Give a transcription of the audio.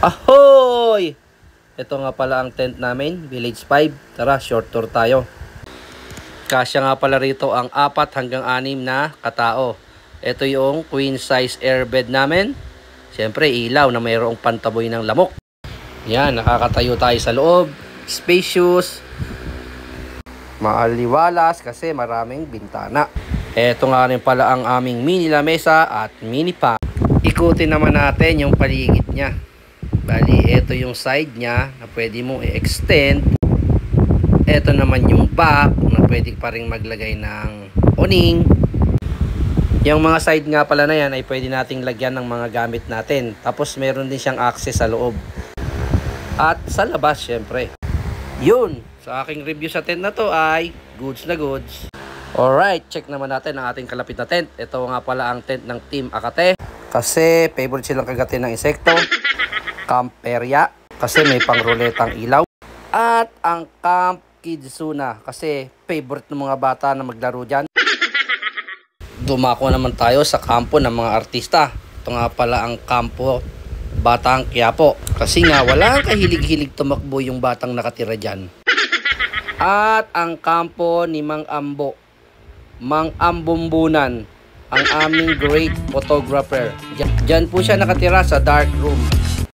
Ahoy! Ito nga pala ang tent namin, Village 5. Tara, short tour tayo. Kasya nga pala rito ang 4 hanggang 6 na katao. Ito yung queen size airbed namin. Siyempre, ilaw na mayroong pantaboy ng lamok. Yan, nakakatayo tayo sa loob. Spacious. Maaliwalas kasi maraming bintana. Ito nga rin pala ang aming mini lamesa at mini pan. Ikutin naman natin yung paligid niya. Bali, ito yung side niya na pwede mo i-extend. Ito naman yung back na pwede pa rin maglagay ng awning. Yung mga side nga pala na yan ay pwede nating lagyan ng mga gamit natin. Tapos meron din siyang access sa loob. At sa labas syempre. Yun, sa aking review sa tent na to ay goods na goods. Alright, check naman natin ang ating kalapit na tent. Ito nga pala ang tent ng Team Akate. Kasi favorite silang kagatin ng insekto. Camperia kasi may pangruletang ilaw. At ang Camp Kidzuna kasi favorite ng mga bata na maglaro dyan. Dumako naman tayo sa kampo ng mga artista. Ito nga pala ang kampo Batang Quiapo. Kasi nga walang kahilig-hilig tumakbo yung batang nakatira dyan. At ang kampo ni Mang Ambo. Mang Ambumbunan. Ang aming great photographer. Diyan po siya nakatira sa dark room.